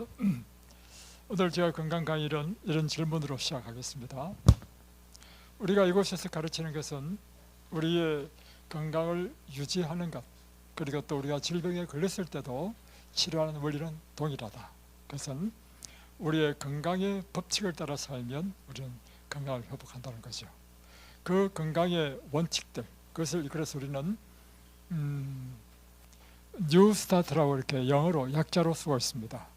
자, 오늘 제가 건강 강의는 이런 질문으로 시작하겠습니다. 우리가 이곳에서 가르치는 것은 우리의 건강을 유지하는 것, 그리고 또 우리가 질병에 걸렸을 때도 치료하는 원리는 동일하다. 그것은 우리의 건강의 법칙을 따라 살면 우리는 건강을 회복한다는 거죠. 그 건강의 원칙들, 그것을 그래서 우리는 뉴 스타트라고 이렇게 영어로 약자로 쓰고 있습니다.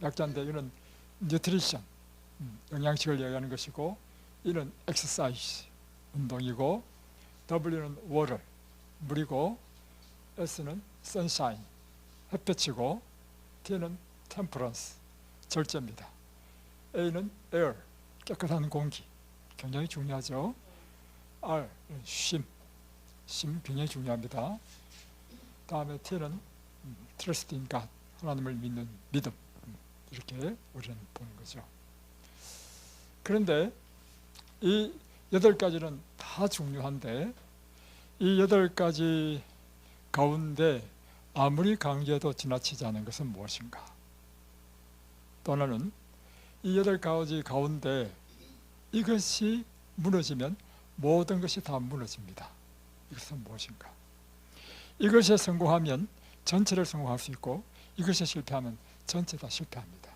약자인데 이는 뉴트리션, 영양식을 얘기하는 것이고, 이는 엑서사이즈, 운동이고, W는 water, 물이고, S는 sunshine, 햇볕이고, T는 temperance, 절제입니다. A는 air, 깨끗한 공기, 굉장히 중요하죠. R, 쉼 굉장히 중요합니다. 다음에 T는 trust in God, 하나님을 믿는 믿음, 이렇게 우리는 보는 거죠. 그런데 이 8가지는 다 중요한데, 이 8가지 가운데 아무리 강조해도 지나치지 않은 것은 무엇인가? 또는 이 8가지 가운데 이것이 무너지면 모든 것이 다 무너집니다. 이것은 무엇인가? 이것에 성공하면 전체를 성공할 수 있고, 이것에 실패하면 전체 다 실패합니다.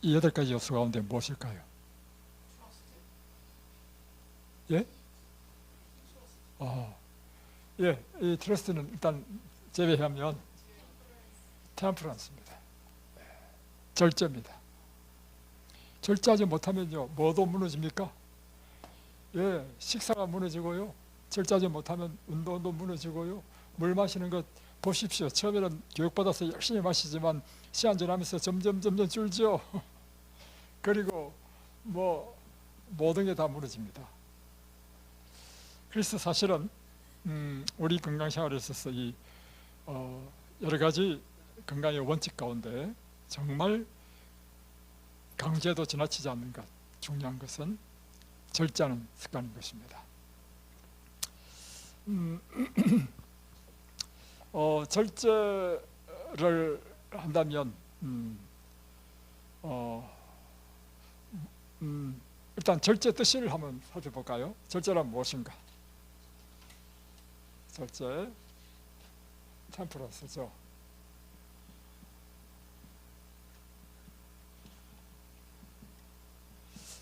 이 8가지 요소 가운데 무엇일까요? 예? 예, 이 트러스트는 일단 제외하면 템퍼런스입니다. 절제입니다. 절제하지 못하면요, 뭐도 무너집니까? 예, 식사가 무너지고요, 절제하지 못하면 운동도 무너지고요, 물 마시는 것 보십시오. 처음에는 교육받아서 열심히 마시지만 시간 지나면서 점점 줄죠. 그리고 모든 게 다 무너집니다. 그래서 사실은 우리 건강생활에 있어서 이 여러 가지 건강의 원칙 가운데 정말 강제도 지나치지 않는 것, 중요한 것은 절제하는 습관인 것입니다. 절제를 한다면 일단 절제 뜻을 한번 살펴볼까요? 절제란 무엇인가? 절제, 템퍼런스죠.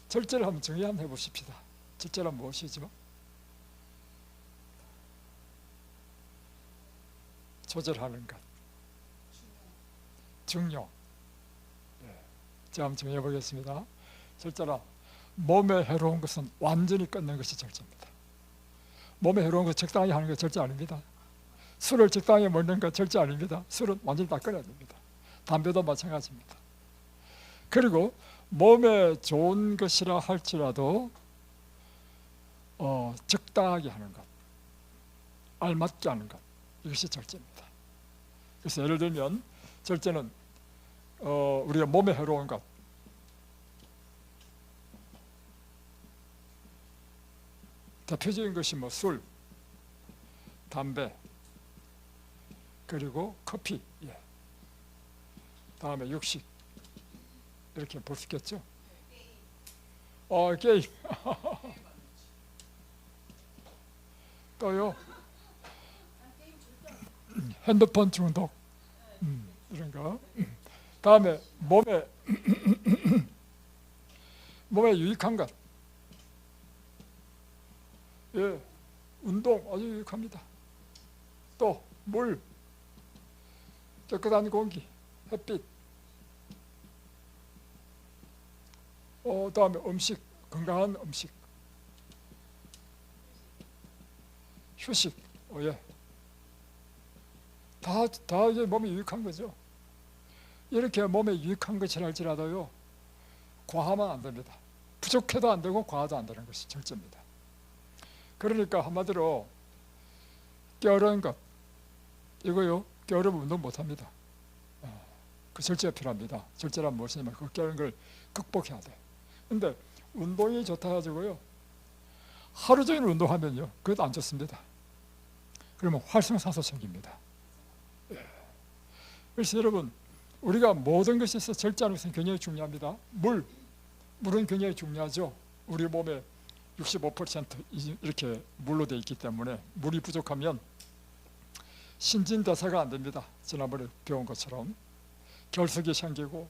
절제를 한번 정의 한번 해보십시다. 절제란 무엇이죠? 조절하는 것, 중용. 제가 한번 정해 보겠습니다. 절제란 몸에 해로운 것은 완전히 끊는 것이 절제입니다. 몸에 해로운 것 적당히 하는 것 절제 아닙니다. 술을 적당히 먹는 것 절제 아닙니다. 술은 완전히 다 끊어야 됩니다. 담배도 마찬가지입니다. 그리고 몸에 좋은 것이라 할지라도 적당하게 하는 것, 알맞게 하는 것, 이것이 절제입니다. 그래서 예를 들면 절제는 우리가 몸에 해로운 것, 대표적인 것이 술, 담배, 그리고 커피, 다음에 육식, 이렇게 볼 수 있겠죠. 게임. 또요, 핸드폰 중독, 이런 거. 다음에 몸에 유익한 것, 예, 운동 아주 유익합니다. 또 물, 깨끗한 공기, 햇빛, 다음에 음식, 건강한 음식, 휴식, 다 이제 몸에 유익한 거죠. 이렇게 몸에 유익한 것이 할지라도요, 과하면 안 됩니다. 부족해도 안 되고 과하도 안 되는 것이 절제입니다. 그러니까 한마디로 게으른 것, 이거요, 게으르면 운동 못합니다. 그 절제가 필요합니다. 절제란 무엇이냐면 그 게으른 걸 극복해야 돼. 근데 운동이 좋다 가지고요, 하루 종일 운동하면요, 그것도 안 좋습니다. 그러면 활성산소 생깁니다. 그래서 여러분, 우리가 모든 것에서 절제하는 것은 굉장히 중요합니다. 물은 굉장히 중요하죠. 우리 몸에 65% 이렇게 물로 되어 있기 때문에 물이 부족하면 신진대사가 안 됩니다. 지난번에 배운 것처럼 결석이 생기고.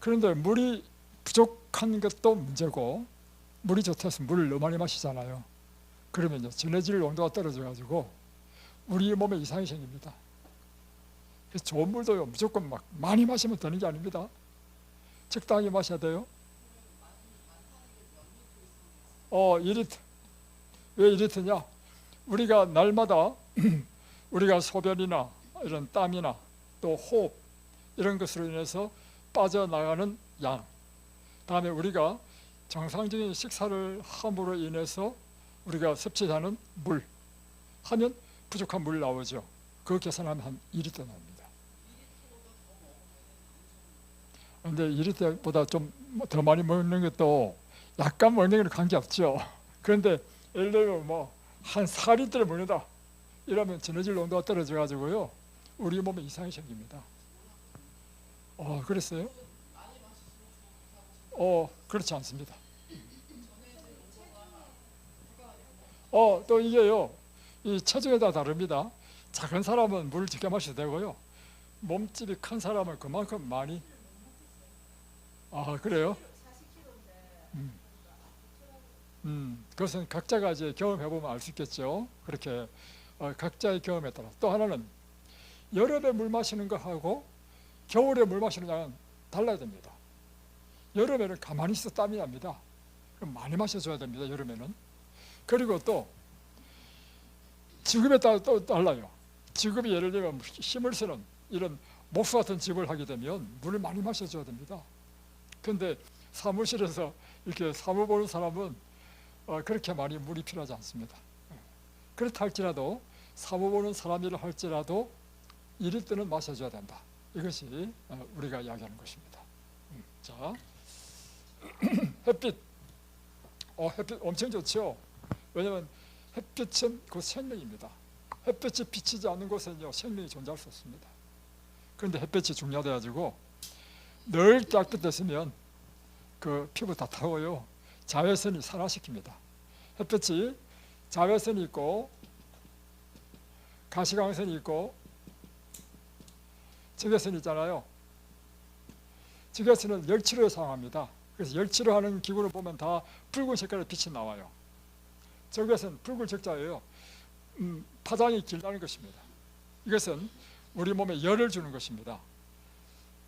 그런데 물이 부족한 것도 문제고, 물이 좋다 해서 물을 너무 많이 마시잖아요. 그러면요, 전해질 농도가 떨어져 가지고 우리 몸에 이상이 생깁니다. 그래서 좋은 물도요, 무조건 막 많이 마시면 되는 게 아닙니다. 적당히 마셔야 돼요. 1리터. 왜 1리터냐? 우리가 날마다 우리가 소변이나 이런 땀이나 또 호흡 이런 것으로 인해서 빠져나가는 양, 다음에 우리가 정상적인 식사를 함으로 인해서 우리가 섭취하는 물 하면 부족한 물 나오죠. 그 계산하면 한 2리터 나옵니다. 그런데 2리터보다 좀 더 많이 먹는 것도 약간 먹는 거랑 관계없죠. 그런데 예를 들면 뭐 한 4리터를 먹는다 이러면 전해질 농도가 떨어져 가지고요, 우리 몸에 이상이 생깁니다. 그랬어요? 그렇지 않습니다. 또 이게요, 이 체중에 따라 다릅니다. 작은 사람은 물을 적게 마셔도 되고요, 몸집이 큰 사람은 그만큼 많이. 그래요? 그것은 각자가 이제 경험해보면 알 수 있겠죠. 그렇게 각자의 경험에 따라. 또 하나는 여름에 물 마시는 거하고 겨울에 물 마시는 양은 달라야 됩니다. 여름에는 가만히 있어 땀이 납니다. 그럼 많이 마셔줘야 됩니다, 여름에는. 그리고 또 직업에 따라 또 달라요. 직업이 예를 들면 힘을 쓰는 이런 목수 같은 직업을 하게 되면 물을 많이 마셔줘야 됩니다. 근데 사무실에서 이렇게 사무 보는 사람은 그렇게 많이 물이 필요하지 않습니다. 그렇다 할지라도 사무 보는 사람이라 할지라도 1리터는 마셔줘야 된다. 이것이 우리가 이야기하는 것입니다. 자, 햇빛. 햇빛 엄청 좋죠. 왜냐하면 햇빛은 곧 생명입니다. 햇빛이 비치지 않는 곳에는요, 생명이 존재할 수 없습니다. 그런데 햇빛이 중요하다 가지고 늘 따뜻했으면 그 피부 다 타고요, 자외선이 산화시킵니다. 햇빛이 자외선이 있고 가시광선이 있고 적외선이 있잖아요. 적외선은 열치료에 사용합니다. 그래서 열치료하는 기구를 보면 다 붉은 색깔의 빛이 나와요. 적외선 붉은 적자예요. 파장이 길다는 것입니다. 이것은 우리 몸에 열을 주는 것입니다.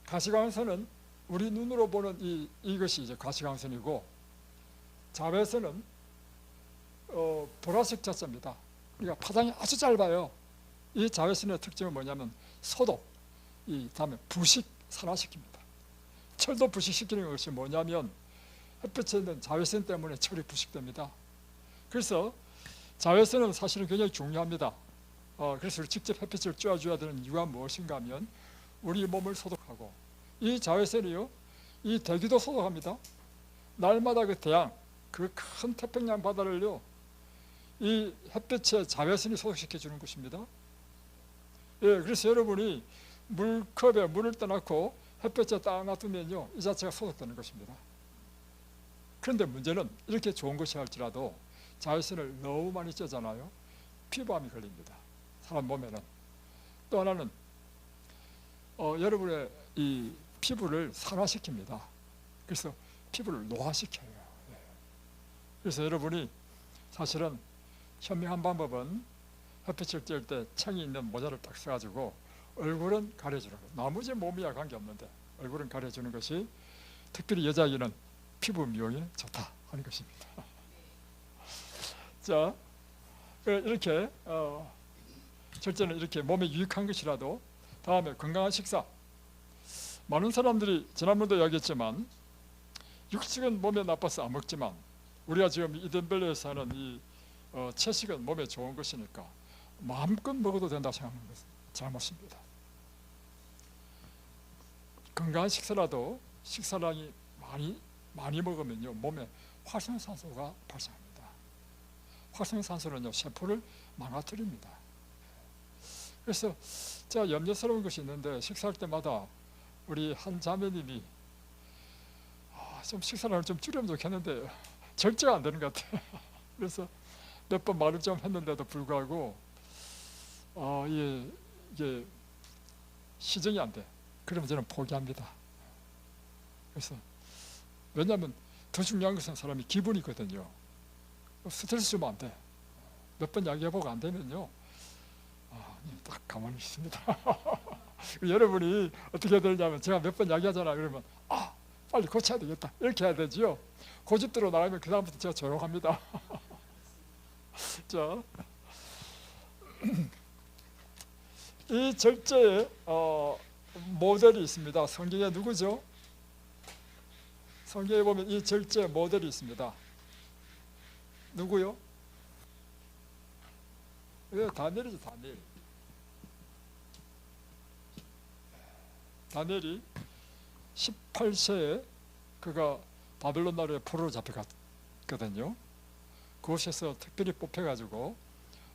가시광선은 우리 눈으로 보는 이것이 이제 가시광선이고, 자외선은 보라색 자자입니다. 그러니까 파장이 아주 짧아요. 이 자외선의 특징은 뭐냐면 소독, 다음에 부식, 산화시킵니다. 철도 부식시키는 것이 뭐냐면 햇빛에 있는 자외선 때문에 철이 부식됩니다. 그래서 자외선은 사실은 굉장히 중요합니다. 그래서 직접 햇빛을 쬐어줘야 되는 이유가 무엇인가 하면 우리 몸을 소독하고, 이 자외선이요, 이 대기도 소독합니다. 날마다 그 태양, 그 큰 태평양 바다를요, 이 햇빛의 자외선이 소독시켜 주는 것입니다. 그래서 여러분이 물컵에 물을 떠놓고 햇볕에 딱 놔두면요, 이 자체가 소독되는 것입니다. 그런데 문제는 이렇게 좋은 것이 할지라도 자외선을 너무 많이 쬐잖아요. 피부암이 걸립니다, 사람 몸에는. 또 하나는 여러분의 이 피부를 산화시킵니다. 그래서 피부를 노화시켜요. 그래서 여러분이 사실은 현명한 방법은 햇빛을 쬐을 때 창이 있는 모자를 딱 써가지고 얼굴은 가려주는 거. 나머지 몸이야 관계없는데 얼굴은 가려주는 것이 특별히 여자에게는 피부 미용에 좋다 하는 것입니다. 자, 이렇게 첫째는 이렇게 몸에 유익한 것이라도, 다음에 건강한 식사. 많은 사람들이 지난번도 이야기했지만 육식은 몸에 나빠서 안 먹지만 우리가 지금 이덴벨레에서 하는 이 채식은 몸에 좋은 것이니까 마음껏 먹어도 된다고 생각하는 것은 잘못입니다. 건강한 식사라도 식사량이 많이 먹으면요, 몸에 활성산소가 발생합니다. 활성산소는요, 세포를 망가뜨립니다. 그래서 제가 염려스러운 것이 있는데, 식사할 때마다 우리 한 자매님이 좀 식사를 좀 줄이면 좋겠는데 절제가 안 되는 것 같아요. 그래서 몇 번 말을 좀 했는데도 불구하고 이게 시정이 안 돼. 그러면 저는 포기합니다. 그래서 왜냐하면 더 중요한 것은 사람이 기분이거든요. 스트레스 주면 안 돼. 몇 번 이야기해보고 안 되면요, 딱 가만히 있습니다. 여러분이 어떻게 해야 되냐면, 제가 몇 번 이야기하잖아요. 그러면 빨리 고쳐야 되겠다 이렇게 해야 되지요. 고집대로 나가면 그 다음부터 제가 조용합니다. 자, 이 절제의 모델이 있습니다. 성경에 누구죠? 성경에 보면 이 절제 모델이 있습니다. 누구요? 다니엘이죠. 다니엘이 18세에 그가 바벨론 나라에 포로로 잡혀갔거든요. 그곳에서 특별히 뽑혀가지고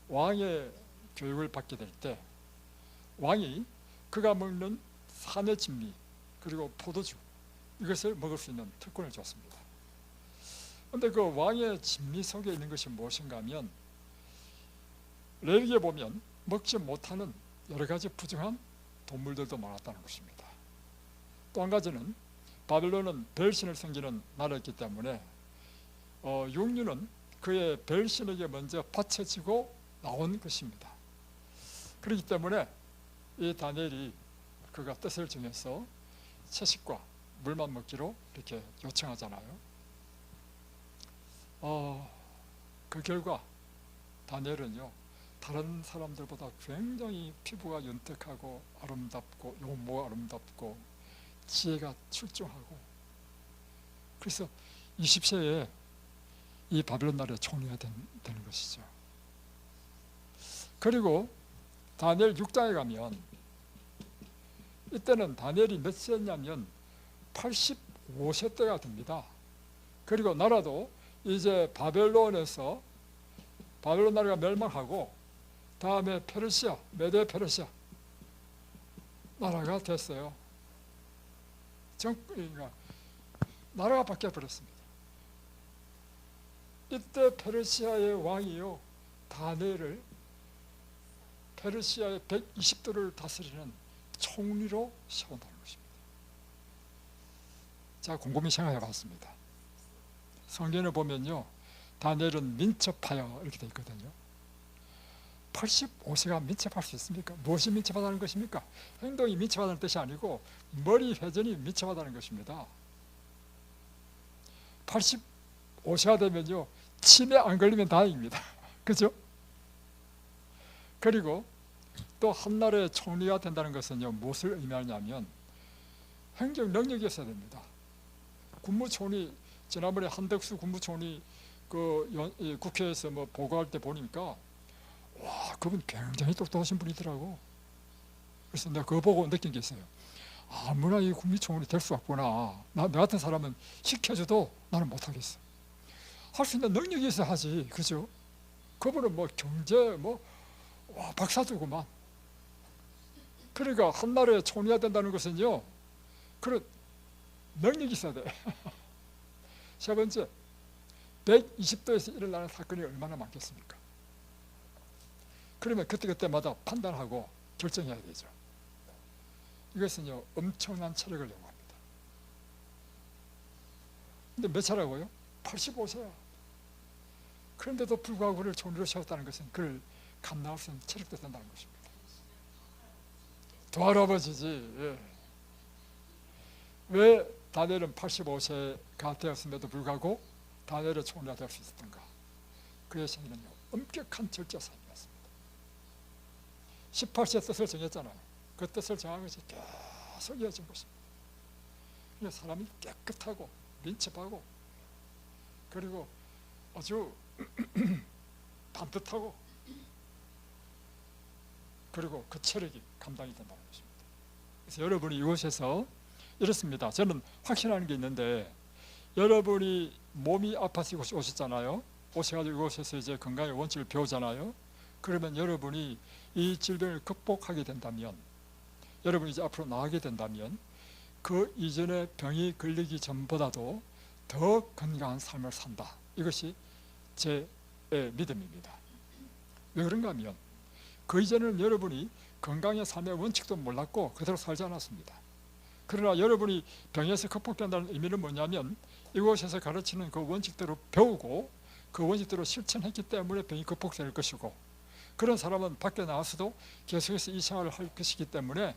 왕의 교육을 받게 될 때, 왕이 그가 먹는 산의 진미 그리고 포도주, 이것을 먹을 수 있는 특권을 줬습니다. 그런데 그 왕의 진미 속에 있는 것이 무엇인가 하면, 레위기에 보면 먹지 못하는 여러 가지 부정한 동물들도 많았다는 것입니다. 또 한 가지는 바벨론은 벨신을 섬기는 나라였기 때문에 육류는 그의 벨신에게 먼저 바쳐지고 나온 것입니다. 그렇기 때문에 이 다니엘이 그가 뜻을 정해서 채식과 물만 먹기로 이렇게 요청하잖아요. 그 결과 다니엘은요, 다른 사람들보다 굉장히 피부가 윤택하고 아름답고 용모가 아름답고 지혜가 출중하고, 그래서 20세에 이 바벨론 나라의 총리가 되는 것이죠. 그리고 다니엘 6장에 가면, 이때는 다니엘이 몇 세였냐면 85세 때가 됩니다. 그리고 나라도 이제 바벨론 나라가 멸망하고 다음에 페르시아, 메데 페르시아 나라가 됐어요. 그러니까 나라가 바뀌어 버렸습니다. 이때 페르시아의 왕이요, 다니엘을 페르시아의 120도를 다스리는 총리로 세운다는 것입니다. 자, 곰곰이 생각해 봤습니다. 성경에 보면요, 다니엘은 민첩하여 이렇게 되어 있거든요. 85세가 민첩할 수 있습니까? 무엇이 민첩하다는 것입니까? 행동이 민첩하다는 뜻이 아니고 머리 회전이 민첩하다는 것입니다. 85세가 되면요, 치매 안 걸리면 다행입니다. 그죠? 그리고 또 한 나라의 총리가 된다는 것은요, 무엇을 의미하냐면 행정 능력이 있어야 됩니다. 국무총리, 지난번에 한덕수 국무총리 국회에서 보고할 때 보니까, 와, 그분 굉장히 똑똑하신 분이더라고. 그래서 내가 그거 보고 느낀 게 있어요. 아무나 이 국무총리 될 수 없구나. 나 같은 사람은 시켜줘도 나는 못하겠어. 할 수 있는 능력이 있어야 하지, 그죠? 그분은 경제 와, 박사주구만. 그러니까 한 나라의 총리가 된다는 것은요, 그런 능력이 있어야 돼. 세 번째, 120도에서 일어나는 사건이 얼마나 많겠습니까? 그러면 그때마다 판단하고 결정해야 되죠. 이것은요, 엄청난 체력을 요구합니다. 근데 몇 차라고요? 85세야. 그런데도 불구하고 그를 총리로 세웠다는 것은 그를 감당할 수 있는 체력도 된다는 것입니다. 두 할아버지지. 예. 왜 다니엘은 85세가 되었음에도 불구하고 다니엘의 총리가 될 수 있었던가? 그의 생애는요, 엄격한 절제사입니다. 18세 뜻을 정했잖아요. 그 뜻을 정한 것이 계속 이어진 것입니다. 그래서 사람이 깨끗하고 민첩하고, 그리고 아주 반듯하고, 그리고 그 체력이 감당이 된다는 것입니다. 그래서 여러분이 이곳에서 이렇습니다. 저는 확신하는 게 있는데, 여러분이 몸이 아파서 이곳에 오셨잖아요. 오셔가지고 이곳에서 이제 건강의 원칙을 배우잖아요. 그러면 여러분이 이 질병을 극복하게 된다면, 여러분이 이제 앞으로 나아가게 된다면 그 이전에 병이 걸리기 전보다도 더 건강한 삶을 산다. 이것이 제 믿음입니다. 왜 그런가 하면 그 이전에는 여러분이 건강의 삶의 원칙도 몰랐고 그대로 살지 않았습니다. 그러나 여러분이 병에서 극복된다는 의미는 뭐냐면 이곳에서 가르치는 그 원칙대로 배우고 그 원칙대로 실천했기 때문에 병이 극복될 것이고, 그런 사람은 밖에 나와서도 계속해서 이 생활을 할 것이기 때문에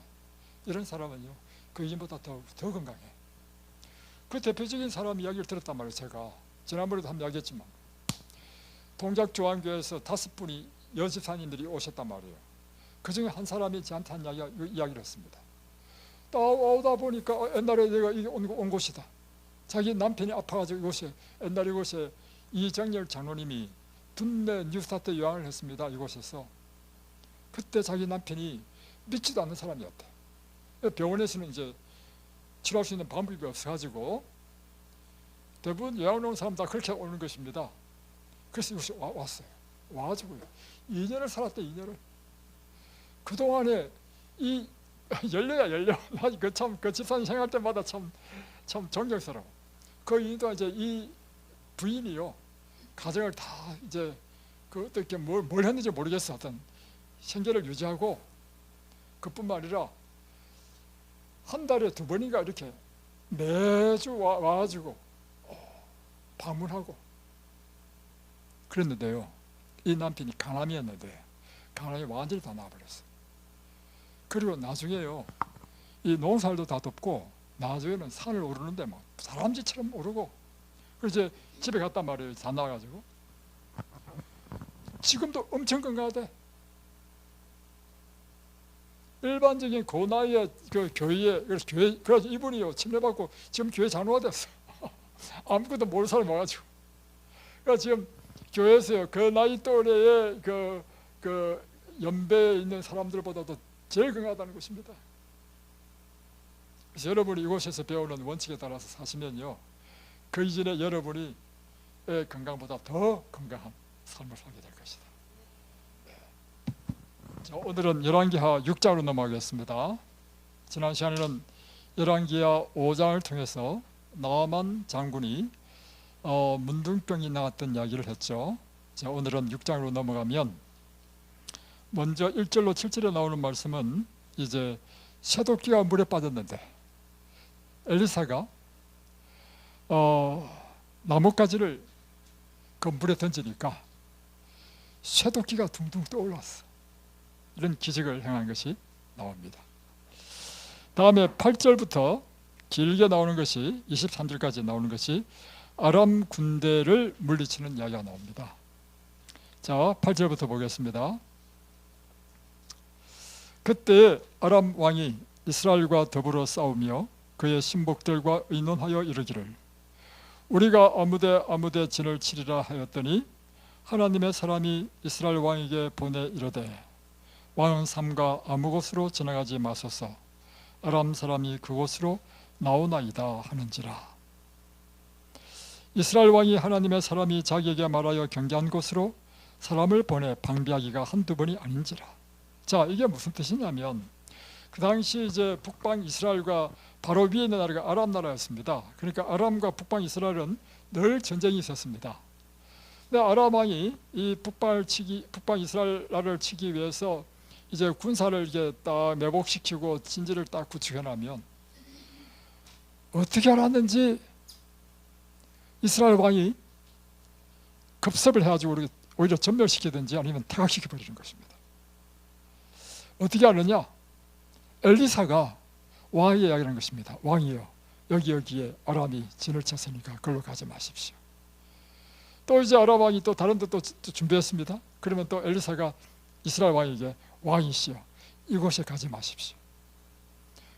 이런 사람은요 그 이전보다 더 건강해. 그 대표적인 사람 이야기를 들었단 말이에요. 제가 지난번에도 한번 이야기했지만 동작조안교에서 5분이 여집사님들이 오셨단 말이에요. 그 중에 한 사람이 저한테 한 이야기를 했습니다. 오다 보니까 옛날에 내가 온 곳이다. 자기 남편이 아파가지고 이곳에, 옛날에 이곳에 이정열 장로님이 둔내 뉴스타트 요양을 했습니다. 이곳에서. 그때 자기 남편이 믿지도 않는 사람이었대. 병원에서는 이제 치료할 수 있는 방법이 없어가지고 대부분 요양을 온 사람 다 그렇게 오는 것입니다. 그래서 이곳에 왔어요. 와가지고요 2년을 살았대. 2년을. 그동안에 이 열려. 그 집사님 생각할 때마다 참 존경스러워. 그 이유도 이제 이 부인이요 가정을 다 이제 그 어떻게 뭘 했는지 모르겠어. 어떤 생계를 유지하고, 그뿐만 아니라 한 달에 2번인가 이렇게 매주 와가지고 방문하고 그랬는데요. 이 남편이 간암이었는데 간암이 완전히 다 나와버렸어요. 그리고 나중에요 이 농사일도 다 덮고 나중에는 산을 오르는데 막 사람쥐처럼 오르고, 그래서 이제 집에 갔단 말이에요. 다 나와가지고. 지금도 엄청 건강하대. 일반적인 그 나이에 그 교회에, 그래서 이분이요 침례받고 지금 교회 장로가 됐어. 아무것도 모르는 사람이 와가지고. 그러니까 지금 교회에서요 그 나이 또래의 그 연배에 있는 사람들보다도 제일 건강하다는 것입니다. 그래서 여러분이 이곳에서 배우는 원칙에 따라서 사시면요 그 이전에 여러분이 건강보다 더 건강한 삶을 살게 될 것이다. 자, 오늘은 열왕기하 6장으로 넘어가겠습니다. 지난 시간에는 열왕기하 5장을 통해서 나아만 장군이 문둥병이 나왔던 이야기를 했죠. 자, 오늘은 6장으로 넘어가면 먼저 1절로 7절에 나오는 말씀은 이제 쇠도끼가 물에 빠졌는데 엘리사가 나뭇가지를 그 물에 던지니까 쇠도끼가 둥둥 떠올랐어. 이런 기적을 행한 것이 나옵니다. 다음에 8절부터 길게 나오는 것이 23절까지 나오는 것이 아람 군대를 물리치는 이야기가 나옵니다. 자, 8절부터 보겠습니다. 그때 아람 왕이 이스라엘과 더불어 싸우며 그의 신복들과 의논하여 이르기를 우리가 아무데 진을 치리라 하였더니 하나님의 사람이 이스라엘 왕에게 보내 이르되 왕은 삼가 아무 곳으로 지나가지 마소서 아람 사람이 그곳으로 나오나이다 하는지라. 이스라엘 왕이 하나님의 사람이 자기에게 말하여 경계한 곳으로 사람을 보내 방비하기가 한두 번이 아닌지라. 자, 이게 무슨 뜻이냐면 그 당시 이제 북방 이스라엘과 바로 위에 있는 나라가 아람 나라였습니다. 그러니까 아람과 북방 이스라엘은 늘 전쟁이 있었습니다. 근데 아람 왕이 이 북방 이스라엘 나라를 치기 위해서 이제 군사를 이제 딱 매복시키고 진지를 딱 구축해놓으면 어떻게 알았는지 이스라엘 왕이 급습을 해가지고 오히려 전멸시키든지 아니면 퇴각시켜버리는 것입니다. 어떻게 알느냐? 엘리사가 왕에게 이야기하는 것입니다. 왕이요, 여기에 아람이 진을 쳤으니까 그걸로 가지 마십시오. 또 이제 아람 왕이 또 다른 데 또 준비했습니다. 그러면 또 엘리사가 이스라엘 왕에게 왕이시여 이곳에 가지 마십시오.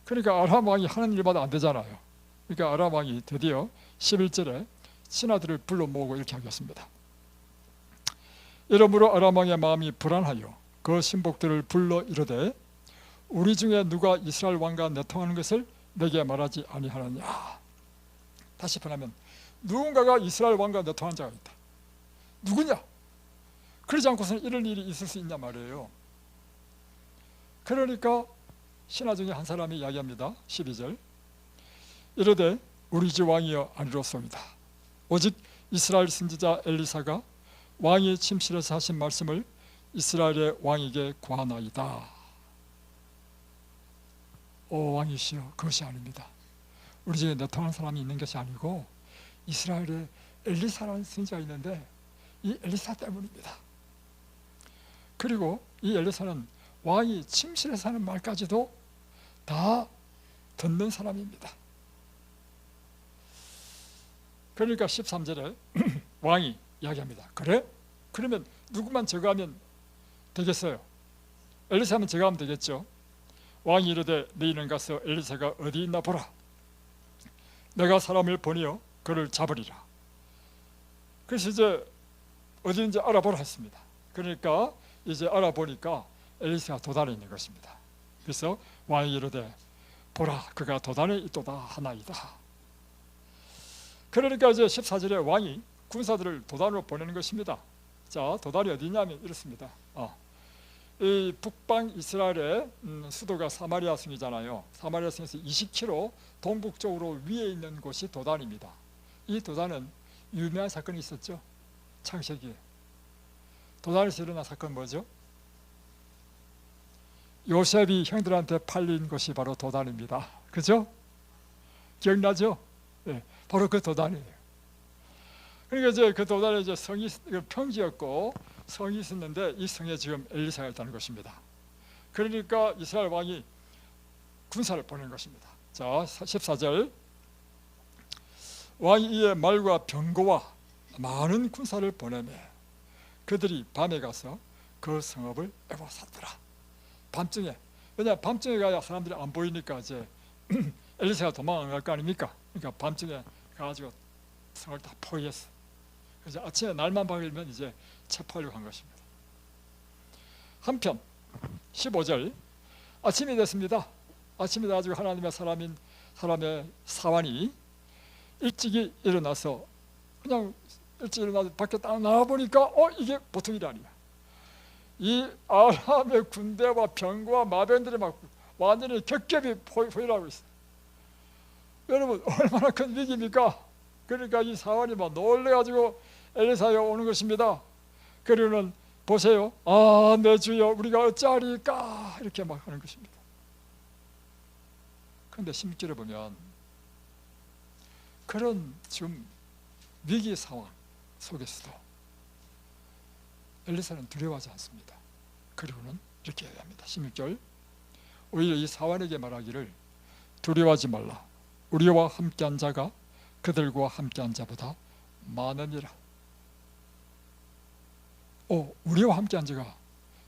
그러니까 아람 왕이 하는 일마다 안 되잖아요. 그러니까 아람 왕이 드디어 11절에 신하들을 불러 모으고 이렇게 하겠습니다. 이러므로 아람 왕의 마음이 불안하여 그 신복들을 불러 이르되 우리 중에 누가 이스라엘 왕과 내통하는 것을 내게 말하지 아니하느냐. 다시 표현하면 누군가가 이스라엘 왕과 내통한 자가 있다. 누구냐? 그러지 않고서는 이런 일이 있을 수 있냐 말이에요. 그러니까 신하 중에 한 사람이 이야기합니다. 12절 이르되 우리 주 왕이여 아니로소이다. 오직 이스라엘 선지자 엘리사가 왕이 침실에서 하신 말씀을 이스라엘의 왕에게 고하나이다. 오 왕이시여, 그것이 아닙니다. 우리 중에 내통한 사람이 있는 것이 아니고 이스라엘에 엘리사라는 선지자가 있는데 이 엘리사 때문입니다. 그리고 이 엘리사는 왕이 침실에서 하는 말까지도 다 듣는 사람입니다. 그러니까 13절에 왕이 이야기합니다. 그래? 그러면 누구만 제거하면 되겠어요? 엘리사만 제거하면 되겠죠. 왕이 이르되 너희는 가서 엘리사가 어디 있나 보라. 내가 사람을 보내어 그를 잡으리라. 그래서 이제 어디인지 알아보라 했습니다. 그러니까 이제 알아보니까 엘리사가 도단에 있는 것입니다. 그래서 왕이 이르되 보라, 그가 도단에 있도다 하나이다. 그러니까 이제 14절에 왕이 군사들을 도단으로 보내는 것입니다. 자, 도단이 어디냐면 이렇습니다. 이 북방 이스라엘의 수도가 사마리아 성이잖아요. 사마리아 성에서 20km 동북쪽으로 위에 있는 곳이 도단입니다. 이 도단은 유명한 사건이 있었죠. 창세기에 도단에서 일어난 사건 뭐죠? 요셉이 형들한테 팔린 곳이 바로 도단입니다. 그죠? 기억나죠? 네, 바로 그 도단이에요. 그러니까 이제 그 도단에 이제 성이 평지였고 성이 있었는데 이 성에 지금 엘리사가 있다는 것입니다. 그러니까 이스라엘 왕이 군사를 보낸 것입니다. 자, 14절 왕이 이에 말과 병거와 많은 군사를 보내매 그들이 밤에 가서 그 성읍을 에워쌌더라. 밤중에, 왜냐 밤중에 가야 사람들이 안 보이니까 이제 엘리사가 도망 안 갈 거 아닙니까? 그러니까 밤중에 가가지고 성을 다 포위했어. 그래서 아침에 날만 밝으면 이제 체포하려고 한 것입니다. 한편 15절 아침이 됐습니다. 아침이 돼가지고 하나님의 사람의 사환이 일찍이 일어나서 그냥 일찍 일어나서 밖에 딱 나와보니까 이게 보통 일이 아니야. 이 아람의 군대와 병거와 마병들이 막 완전히 겹겹이 포위하고 있어. 여러분 얼마나 큰 위기입니까? 그러니까 이 사환이 막 놀래가지고 엘리사에 오는 것입니다. 그리고는 보세요. 내 주여 우리가 어찌하리까 이렇게 막 하는 것입니다. 그런데 16절에 보면 그런 지금 위기 상황 속에서도 엘리사는 두려워하지 않습니다. 그리고는 이렇게 얘기합니다. 16절 오히려 이 사환에게 말하기를 두려워하지 말라. 우리와 함께한 자가 그들과 함께한 자보다 많으니라. 우리와 함께한 자가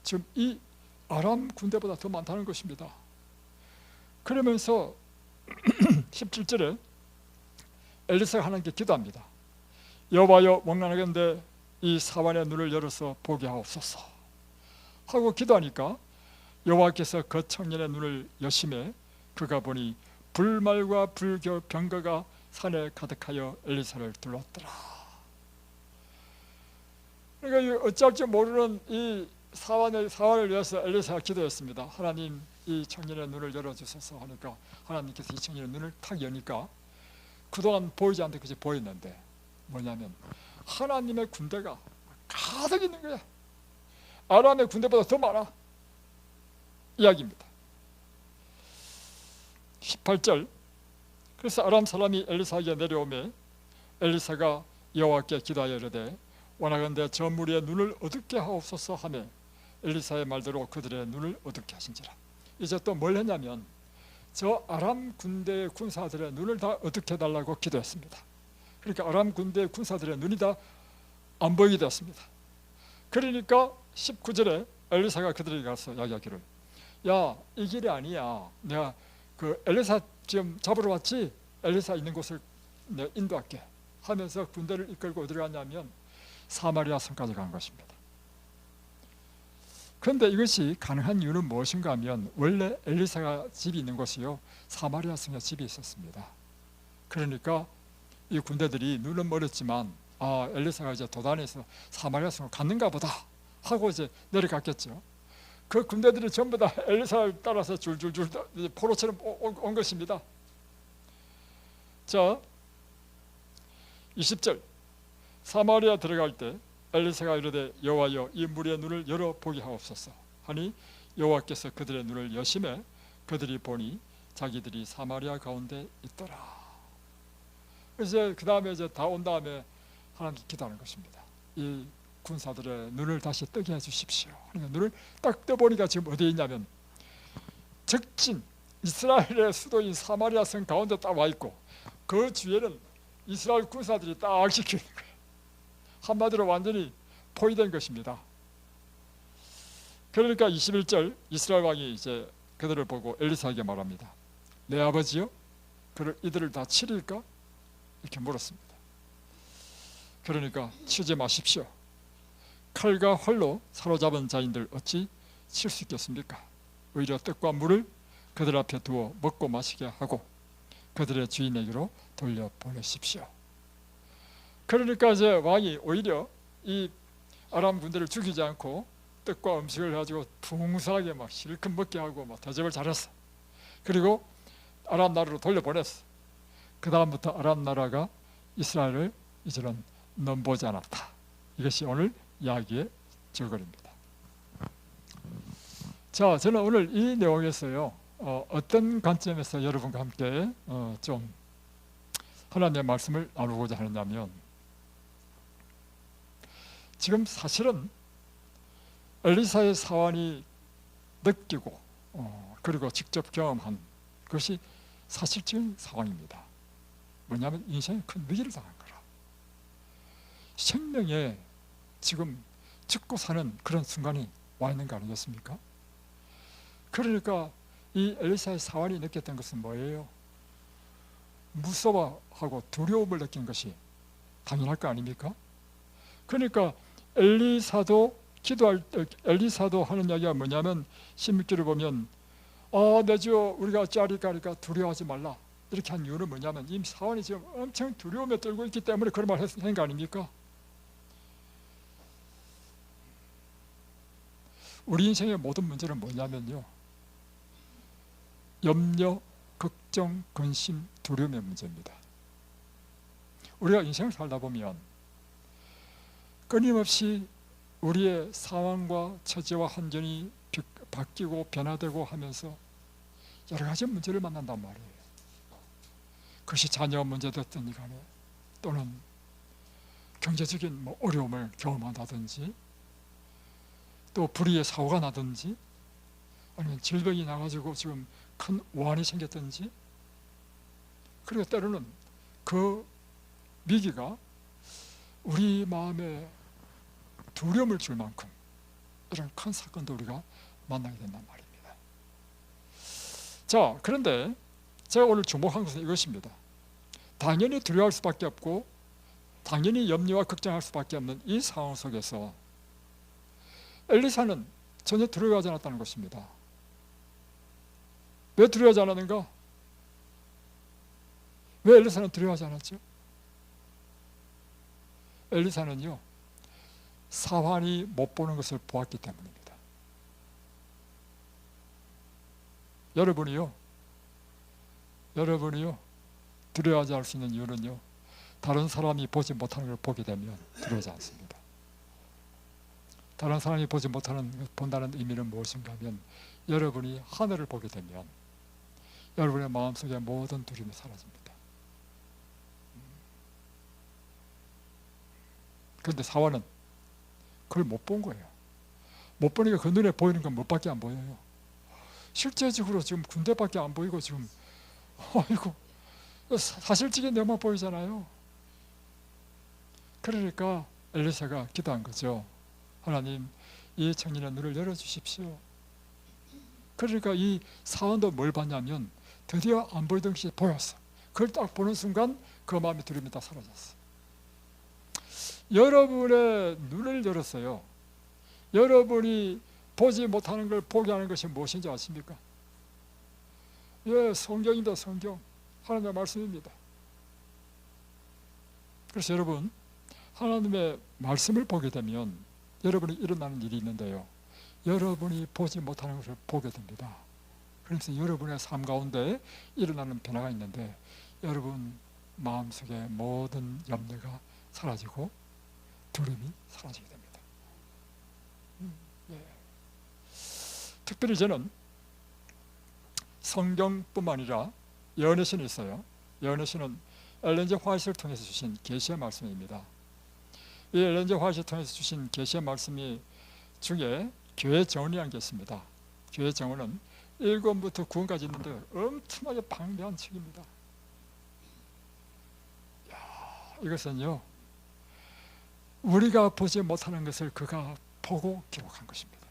지금 이 아람 군대보다 더 많다는 것입니다. 그러면서 17절에 엘리사가 하나님께 기도합니다. 여호와여 원하건대 이 사환의 눈을 열어서 보게 하옵소서 하고 기도하니까 여호와께서 그 청년의 눈을 여심해 그가 보니 불말과 병거가 산에 가득하여 엘리사를 둘렀더라. 그러니까 어찌할 줄 모르는 이 사환을 위해서 엘리사가 기도했습니다. 하나님 이 청년의 눈을 열어주소서 하니까 하나님께서 이 청년의 눈을 탁 여니까 그동안 보이지 않던 것이 보였는데 뭐냐면 하나님의 군대가 가득 있는 거야. 아람의 군대보다 더 많아 이야기입니다. 18절 그래서 아람 사람이 엘리사에게 내려오매 엘리사가 여호와께 기도하여 이르되 원하건대 저 무리의 눈을 어둡게 하옵소서 하며 엘리사의 말대로 그들의 눈을 어둡게 하신지라. 이제 또 뭘 했냐면 저 아람 군대의 군사들의 눈을 다 어둡게 해달라고 기도했습니다. 그러니까 아람 군대의 군사들의 눈이 다 안 보이게 되었습니다. 그러니까 19절에 엘리사가 그들에게 가서 이야기하기를 야, 이 길이 아니야. 내가 그 엘리사 지금 잡으러 왔지? 엘리사 있는 곳을 내가 인도할게 하면서 군대를 이끌고 어디로 갔냐면 사마리아 성까지 간 것입니다. 그런데 이것이 가능한 이유는 무엇인가 하면 원래 엘리사가 집이 있는 곳이요 사마리아 성에 집이 있었습니다. 그러니까 이 군대들이 눈은 멀었지만 엘리사가 이제 도단에서 사마리아 성을 갔는가 보다 하고 이제 내려갔겠죠. 그 군대들이 전부 다 엘리사를 따라서 줄줄줄 포로처럼 온 것입니다. 자, 20절 사마리아 들어갈 때 엘리사가 이르되 여호와여 이 무리의 눈을 열어 보게 하옵소서 하니 여호와께서 그들의 눈을 여심해 그들이 보니 자기들이 사마리아 가운데 있더라. 이제 그 다음에 이제 다 온 다음에 하나님께 기도하는 것입니다. 이 군사들의 눈을 다시 뜨게 해주십시오. 그러니까 눈을 딱 떠보니까 지금 어디에 있냐면 적진 이스라엘의 수도인 사마리아 성 가운데 딱 와 있고 그 주위에는 이스라엘 군사들이 딱 지키는 거예요. 한마디로 완전히 포위된 것입니다. 그러니까 21절 이스라엘 왕이 이제 그들을 보고 엘리사에게 말합니다. 내 아버지요? 이들을 다 치릴까? 이렇게 물었습니다. 그러니까 치지 마십시오. 칼과 활로 사로잡은 자인들 어찌 칠 수 있겠습니까? 오히려 떡과 물을 그들 앞에 두어 먹고 마시게 하고 그들의 주인에게로 돌려보내십시오. 그러니까 이제 왕이 오히려 이 아람 군대를 죽이지 않고 떡과 음식을 가지고 풍성하게 막 실컷 먹게 하고 막 대접을 잘했어. 그리고 아람 나라로 돌려보냈어. 그 다음부터 아람 나라가 이스라엘을 이제는 넘보지 않았다. 이것이 오늘 이야기의 줄거리입니다. 자, 저는 오늘 이 내용에서요 어떤 관점에서 여러분과 함께 좀 하나님의 말씀을 나누고자 하느냐면, 지금 사실은 엘리사의 사환이 느끼고 그리고 직접 경험한 것이 사실적인 상황입니다. 뭐냐면 인생에 큰 위기를 당한 거라. 생명에 지금 죽고 사는 그런 순간이 와 있는 거 아니겠습니까? 그러니까 이 엘리사의 사환이 느꼈던 것은 뭐예요? 무서워하고 두려움을 느낀 것이 당연할 거 아닙니까? 그러니까 엘리사도 하는 이야기가 뭐냐면 16절을 보면 내 주여 우리가 어찌하리까 하니까 두려워하지 말라 이렇게 한 이유는 뭐냐면 이 사환이 지금 엄청 두려움에 떨고 있기 때문에 그런 말을 한 거 아닙니까? 우리 인생의 모든 문제는 뭐냐면요, 염려, 걱정, 근심, 두려움의 문제입니다. 우리가 인생을 살다 보면 끊임없이 우리의 상황과 처지와 환경이 바뀌고 변화되고 하면서 여러 가지 문제를 만난단 말이에요. 그것이 자녀 문제 됐든 간에 또는 경제적인 어려움을 경험한다든지 또 불의의 사고가 나든지 아니면 질병이 나가지고 지금 큰 오한이 생겼든지, 그리고 때로는 그 위기가 우리 마음에 두려움을 줄 만큼 이런 큰 사건도 우리가 만나게 된단 말입니다. 자, 그런데 제가 오늘 주목한 것은 이것입니다. 당연히 두려워할 수밖에 없고 당연히 염려와 걱정할 수밖에 없는 이 상황 속에서 엘리사는 전혀 두려워하지 않았다는 것입니다. 왜 두려워하지 않았는가? 왜 엘리사는 두려워하지 않았죠? 엘리사는요 사환이 못 보는 것을 보았기 때문입니다. 여러분이요 두려워하지 않을 수 있는 이유는요, 다른 사람이 보지 못하는 걸 보게 되면 두려워하지 않습니다. 다른 사람이 보지 못하는 본다는 의미는 무엇인가 하면 여러분이 하늘을 보게 되면 여러분의 마음속에 모든 두려움이 사라집니다. 그런데 사환은 그걸 못 본 거예요. 못 보니까 그 눈에 보이는 건 뭐밖에 안 보여요. 실제적으로 지금 군대밖에 안 보이고 지금 아이고 사실적인 내용만 보이잖아요. 그러니까 엘리사가 기도한 거죠. 하나님, 이 청년의 눈을 열어주십시오. 그러니까 이 사원도 뭘 봤냐면 드디어 안 보이던 것이 보였어. 그걸 딱 보는 순간 그 마음의 두려움이 다 사라졌어. 여러분의 눈을 열었어요. 여러분이 보지 못하는 걸 보게 하는 것이 무엇인지 아십니까? 예, 성경입니다. 성경. 하나님의 말씀입니다. 그래서 여러분, 하나님의 말씀을 보게 되면 여러분이 일어나는 일이 있는데요, 여러분이 보지 못하는 것을 보게 됩니다. 그래서 여러분의 삶 가운데 일어나는 변화가 있는데, 여러분 마음속에 모든 염려가 사라지고 두려움이 사라지게 됩니다. 예. 특별히 저는 성경뿐만 아니라 예언의 신이 있어요. 예언의 신은 엘렌 G. 화이트를 통해서 주신 계시의 말씀입니다. 이 엘렌 G. 화이트를 통해서 주신 계시의 말씀이 중에 교회 정언이라는 게 있습니다. 교회 정언은 1권부터 9권까지 있는데 엄청나게 방대한 책입니다. 이것은요, 우리가 보지 못하는 것을 그가 보고 기록한 것입니다.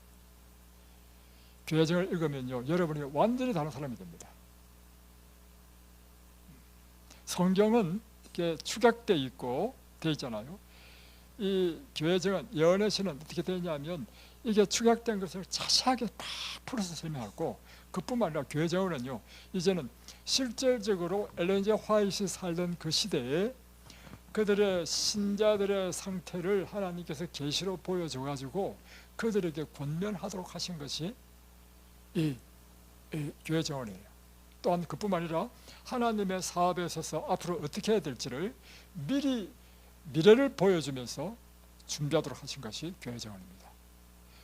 교회 정언을 읽으면요, 여러분이 완전히 다른 사람이 됩니다. 성경은 이렇게 축약되어 있고 되어 있잖아요. 이 교회 정언, 예언의 신은 어떻게 되냐면, 이게 축약된 것을 자세하게 다 풀어서 설명하고, 그뿐만 아니라 교회 정언은요, 이제는 실질적으로 엘렌 G. 화이트이 살던 그 시대에 그들의 신자들의 상태를 하나님께서 계시로 보여줘 가지고 그들에게 권면하도록 하신 것이 이 교회 정언이에요. 또한 그뿐만 아니라 하나님의 사업에 있어서 앞으로 어떻게 해야 될지를 미리 미래를 보여주면서 준비하도록 하신 것이 교회 정언입니다.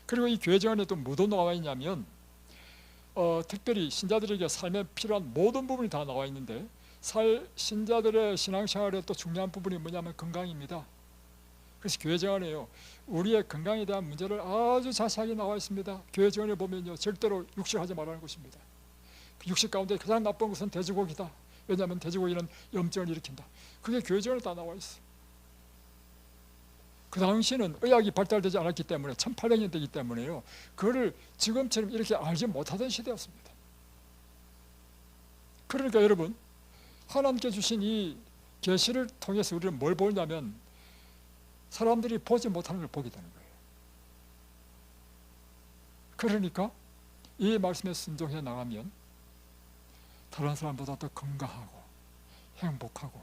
그리고 이 교회 정언에도 뭐도 나와 있냐면, 특별히 신자들에게 삶에 필요한 모든 부분이 다 나와 있는데, 신자들의 신앙생활에 또 중요한 부분이 뭐냐면 건강입니다. 그래서 교회 정언에요, 우리의 건강에 대한 문제를 아주 자세하게 나와 있습니다. 교회 정언에 보면요, 절대로 육식하지 말라는 것입니다. 육식 가운데 가장 나쁜 것은 돼지고기다. 왜냐하면 돼지고기는 염증을 일으킨다. 그게 교회 정언에 다 나와 있어요. 그 당시에는 의학이 발달되지 않았기 때문에, 1800년대이기 때문에요, 그거를 지금처럼 이렇게 알지 못하던 시대였습니다. 그러니까 여러분, 하나님께 주신 이 계시를 통해서 우리는 뭘 보냐면, 사람들이 보지 못하는 걸 보게 되는 거예요. 그러니까 이 말씀에 순종해 나가면 다른 사람보다 더 건강하고 행복하고,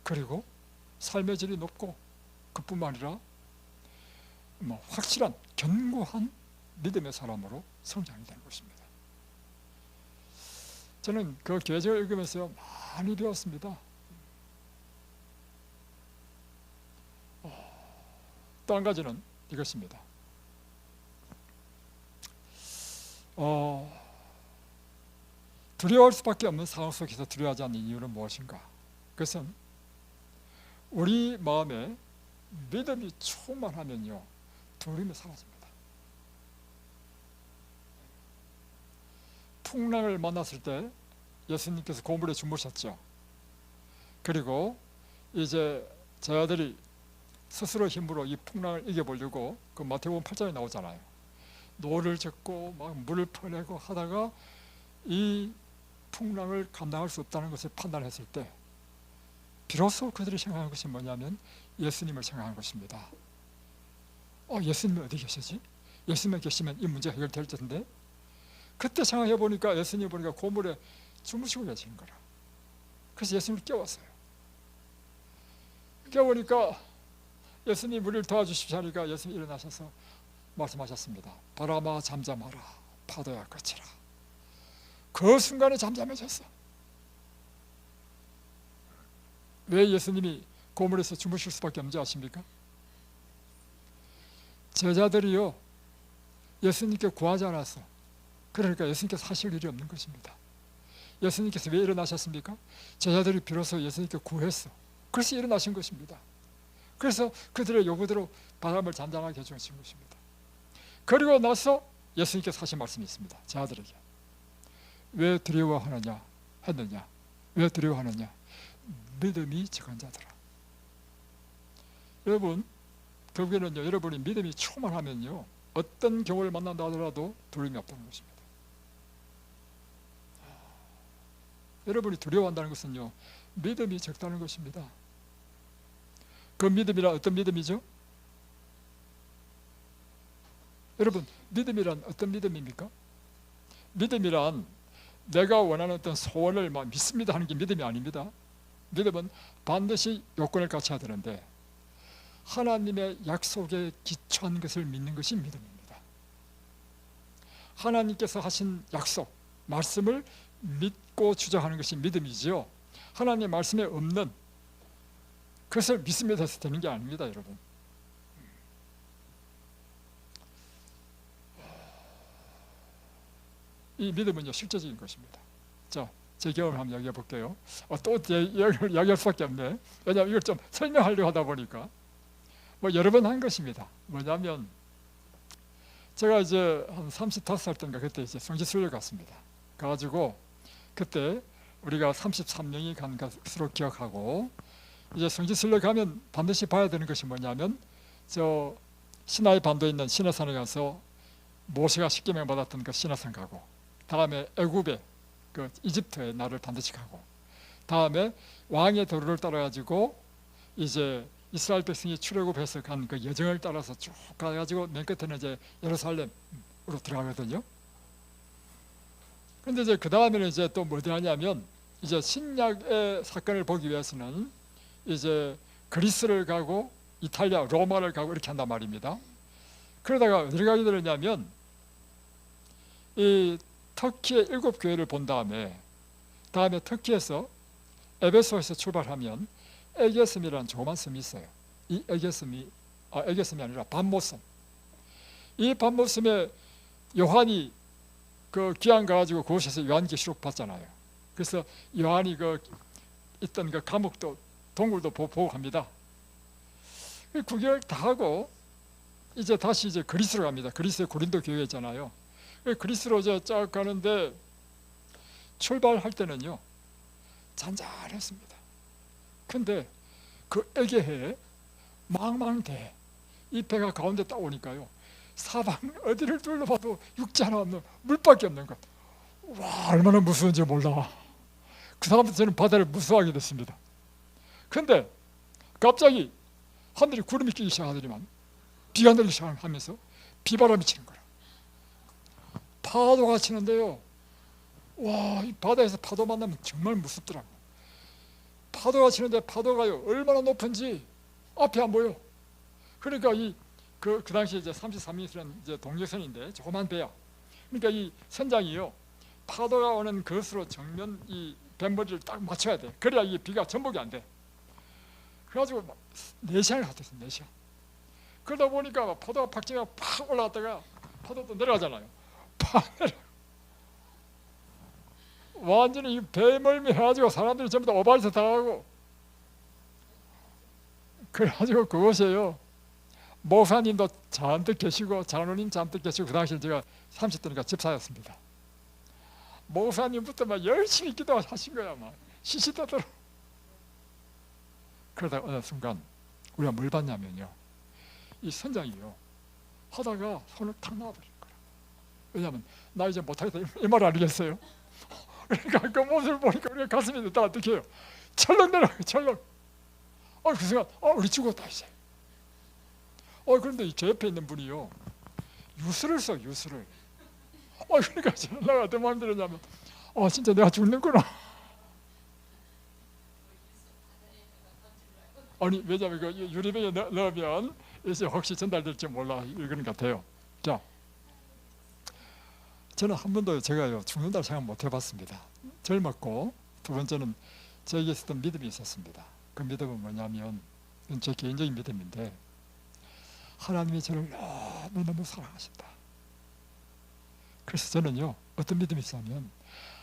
그리고 삶의 질이 높고, 그뿐만 아니라 확실한 견고한 믿음의 사람으로 성장이 되는 것입니다. 저는 그 교회 정언을 읽으면서 많이 배웠습니다. 또 한 가지는 이것입니다. 두려워할 수밖에 없는 상황 속에서 두려워하지 않는 이유는 무엇인가? 그것은 우리 마음에 믿음이 충만하면요, 두려움이 사라집니다. 풍랑을 만났을 때 예수님께서 고물에 주무셨죠. 그리고 이제 제자들이 스스로 힘으로 이 풍랑을 이겨보려고, 그 마태복음 8장에 나오잖아요. 노를 젓고 막 물을 퍼내고 하다가 이 풍랑을 감당할 수 없다는 것을 판단했을 때, 비로소 그들이 생각한 것이 뭐냐면 예수님을 생각한 것입니다. 예수님이 어디 계시지? 예수님이 계시면 이 문제 해결될 텐데. 그때 생각해 보니까 예수님 보니까 고물에 주무시고 계신 거라. 그래서 예수님을 깨웠어요. 깨우니까 예수님이 우리를 도와주십시오 하니까 예수님이 일어나셔서 말씀하셨습니다. 바람아 잠잠하라, 파도야 그치라. 그 순간에 잠잠해졌어. 왜 예수님이 고물에서 주무실 수밖에 없는지 아십니까? 제자들이요, 예수님께 구하지 않았어. 그러니까 예수님께서 하실 일이 없는 것입니다. 예수님께서 왜 일어나셨습니까? 제자들이 비로소 예수님께 구했어. 그래서 일어나신 것입니다. 그래서 그들의 요구대로 바람을 잠잠하게 해주신 것입니다. 그리고 나서 예수님께서 하신 말씀이 있습니다. 제자들에게 왜 두려워하느냐 했느냐, 왜 두려워하느냐, 믿음이 적은 자들아. 여러분, 결국에는요, 여러분이 믿음이 충만하면요, 어떤 경우를 만난다 하더라도 두려움이 없다는 것입니다. 여러분이 두려워한다는 것은요, 믿음이 적다는 것입니다. 그 믿음이란 어떤 믿음이죠? 여러분, 믿음이란 어떤 믿음입니까? 믿음이란 내가 원하는 어떤 소원을 막 믿습니다 하는 게 믿음이 아닙니다. 믿음은 반드시 요건을 갖춰야 되는데 하나님의 약속에 기초한 것을 믿는 것이 믿음입니다. 하나님께서 하신 약속, 말씀을 믿고 주장하는 것이 믿음이지요. 하나님의 말씀에 없는 그것을 믿음에 대해서 되는 게 아닙니다, 여러분. 이 믿음은요, 실제적인 것입니다. 자, 제 경험을 한번 이야기해 볼게요. 또 이야기할 수밖에 없네. 왜냐하면 이걸 좀 설명하려고 하다 보니까 뭐 여러 번 한 것입니다. 뭐냐면 제가 이제 한 35살 때인가 그때 이제 성지순례 갔습니다. 가가지고 그때 우리가 33명이 간 것으로 기억하고, 이제 성지순례 가면 반드시 봐야 되는 것이 뭐냐면 저 시나이 반도에 있는 시내산에 가서 모세가 십계명 받았던 그 시내산 가고, 다음에 애굽에 그 이집트의 나라를 반드시 가고, 다음에 왕의 도로를 따라 가지고 이제 이스라엘 백성이 출애굽해서 간 그 여정을 따라서 쭉 가가지고 맨 끝에는 이제 예루살렘으로 들어가거든요. 근데 이제 그 다음에는 이제 또 뭐를 하냐면 이제 신약의 사건을 보기 위해서는 이제 그리스를 가고 이탈리아, 로마를 가고 이렇게 한단 말입니다. 그러다가 어디를 가게 되느냐면 이 터키의 7교회를 본 다음에 터키에서 에베소에서 출발하면 에게섬이라는 조그만 섬이 있어요. 이 에게섬이 아니라 반모섬. 이 반모섬에 요한이 그 귀양 가가지고 그곳에서 요한계시록 봤잖아요. 그래서 요한이 그 있던 그 감옥도 동굴도 보고 갑니다. 구경을 다 하고 이제 다시 이제 그리스로 갑니다. 그리스의 고린도 교회 있잖아요. 그리스로 이제 쫙 가는데 출발할 때는요 잔잔했습니다. 근데 그 에게해에 망망대해 이 배가 가운데 딱 오니까요 사방 어디를 둘러봐도 육지 하나 없는 물밖에 없는 것. 와, 얼마나 무서운지 몰라. 그 다음부터 저는 바다를 무서워하게 됐습니다. 근데 갑자기 하늘이 구름이 끼기 시작하더니만 비가 내리기 시작하면서 비바람이 치는 거야. 파도가 치는데요, 와, 이 바다에서 파도 만나면 정말 무섭더라고. 파도가 치는데 파도가요 얼마나 높은지 앞이 안 보여. 그러니까 그 당시에 이제 33m라는 이제 동력선인데 조그만 배야. 그러니까 이 선장이요 파도가 오는 것으로 정면 이 뱃머리를 딱 맞춰야 돼. 그래야 이 비가 전복이 안 돼. 그래가지고 막 4시간을 갔었어. 4시간. 그러다 보니까 파도가 팍 치면 팍 올라갔다가 파도도 내려가잖아요. 팍 내려. 완전히 이 배멀미 해가지고 사람들이 전부 다 오바해서 당하고. 그래가지고 그곳에요 목사님도 잔뜩 계시고 장로님 잔뜩 계시고, 그 당시에 제가 30대니까 집사였습니다. 목사님부터 막 열심히 기도하신 거야. 막 시시때때로. 그러다가 어느 순간 우리가 뭘 봤냐면요 이 선장이요 하다가 손을 탁 놔버린 거야. 왜냐하면 나 이제 못하겠다 이 말 아니겠어요? 그러니까 그 모습을 보니까 우리가 가슴이 다 어떻게 해요? 철렁 내려가요. 철렁. 그 순간 우리 죽었다 이제. 그런데 제 옆에 있는 분이요 유수를 써, 유수를. 그러니까 내가 어떤 마음이 들었냐면 진짜 내가 죽는구나. 아니 왜냐면 그 유리병에 넣으면 이제 혹시 전달될지 몰라 이런 것 같아요. 자, 저는 한 번도 제가요 죽는다고 생각 못 해봤습니다. 젊었고, 두 번째는 저에게 있었던 믿음이 있었습니다. 그 믿음은 뭐냐면 이건 제 개인적인 믿음인데 하나님이 저를 너무너무 사랑하신다. 그래서 저는요 어떤 믿음이 있냐면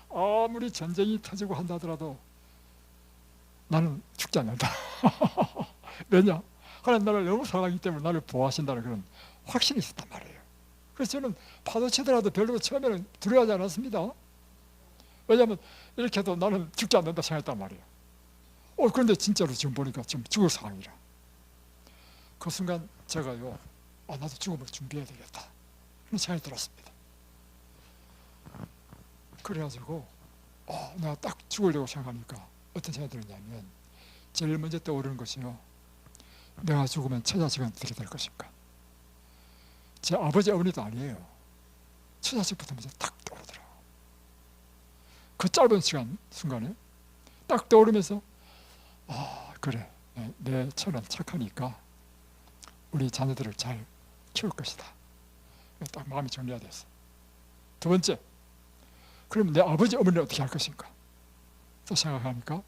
아무리 전쟁이 터지고 한다 하더라도 나는 죽지 않는다. 왜냐? 하나님 나를 너무 사랑하기 때문에 나를 보호하신다는 그런 확신이 있었단 말이에요. 그래서 저는 파도 치더라도 별로 처음에는 두려워하지 않았습니다. 왜냐하면 이렇게 해도 나는 죽지 않는다 생각했단 말이에요. 그런데 진짜로 지금 보니까 지금 죽을 상황이라. 그 순간 제가요 나도 죽음을 준비해야 되겠다 그런 생각이 들었습니다. 그래가지고 내가 딱 죽으려고 생각하니까 어떤 생각이 들었냐면 제일 먼저 떠오르는 것이요 내가 죽으면 처자식은 어떻게 될 것인가. 제 아버지 어머니도 아니에요. 처자식부터 먼저 딱 떠오르더라고요. 그 짧은 순간에 딱 떠오르면서 그래, 내 처는 착하니까 우리 자녀들을 잘 키울 것이다. 딱 마음이 정리가 됐어. 두 번째, 그럼 내 아버지 어머니는 어떻게 할 것인가? 또 생각하니까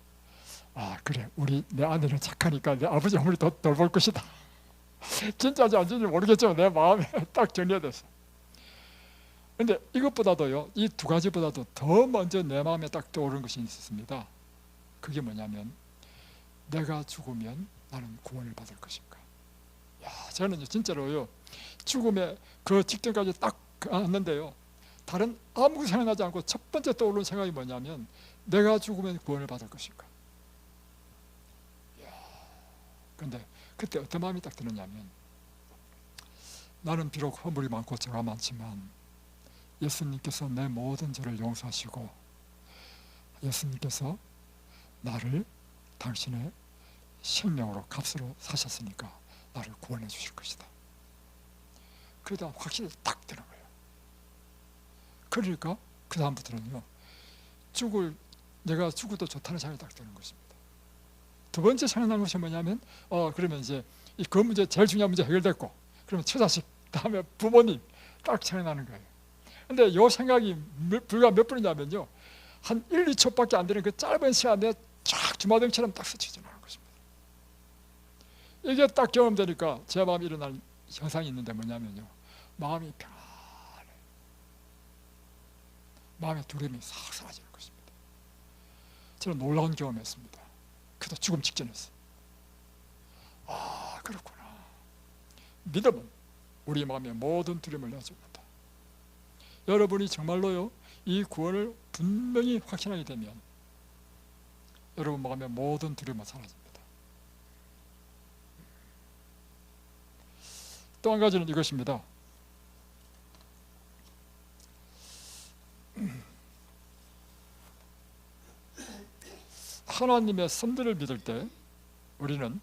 그래, 내 아내는 착하니까 내 아버지 어머니 더 돌볼 것이다. 진짜인지 아닌지 모르겠지만 내 마음에 딱 정리가 됐어. 근데 이것보다도요, 이 두 가지보다도 더 먼저 내 마음에 딱 떠오르는 것이 있었습니다. 그게 뭐냐면, 내가 죽으면 나는 구원을 받을 것인가. 저는 진짜로요, 죽음의 그 직전까지 딱 왔는데요, 다른 아무 생각나지 않고 첫 번째 떠오르는 생각이 뭐냐면, 내가 죽으면 구원을 받을 것인가. 근데 그때 어떤 마음이 딱 드느냐면, 나는 비록 허물이 많고 죄가 많지만 예수님께서 내 모든 죄를 용서하시고 예수님께서 나를 당신의 생명으로 값으로 사셨으니까 나를 구원해 주실 것이다. 그러다 확실히 딱 되는 거예요. 그러니까 그 다음부터는요, 내가 죽어도 좋다는 생각이 딱 드는 것입니다. 두 번째 생각난 것이 뭐냐면, 그러면 이제 그 문제, 제일 중요한 문제 해결됐고, 그러면 처자식, 다음에 부모님 딱 생각나는 거예요. 근데 이 생각이 불과 몇 분이냐면요, 한 1, 2초밖에 안 되는 그 짧은 시간에 쫙 주마등처럼 딱 스쳐 지나가는 것입니다. 이게 딱 경험되니까 제 마음에 일어나는 현상이 있는데 뭐냐면요, 마음이 편안해. 마음의 두려움이 싹 사라지는 것입니다. 저는 놀라운 경험했습니다. 그도 죽음 직전이었어요. 그렇구나. 믿음은 우리 마음의 모든 두려움을 내어줍니다. 여러분이 정말로요, 이 구원을 분명히 확신하게 되면 여러분 마음의 모든 두려움은 사라집니다. 또 한 가지는 이것입니다. 하나님의 선들을 믿을 때 우리는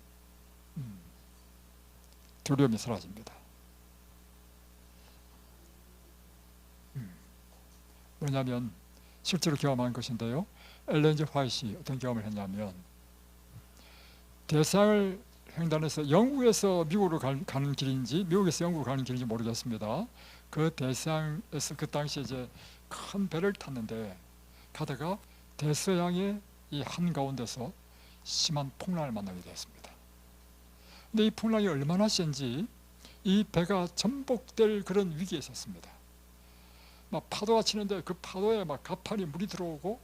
두려움이 사라집니다. 뭐냐면 실제로 경험한 것인데요, 엘렌 G. 화이트이 어떤 경험을 했냐면, 대서양을 횡단해서 영국에서 미국으로 가는 길인지 미국에서 영국으로 가는 길인지 모르겠습니다. 그 대서양에서 그 당시에 이제 큰 배를 탔는데 가다가 대서양의 이 한가운데서 심한 풍랑을 만나게 되었습니다. 근데 이 풍랑이 얼마나 센지 이 배가 전복될 그런 위기에 있었습니다. 막 파도가 치는데 그 파도에 막 가판이 물이 들어오고,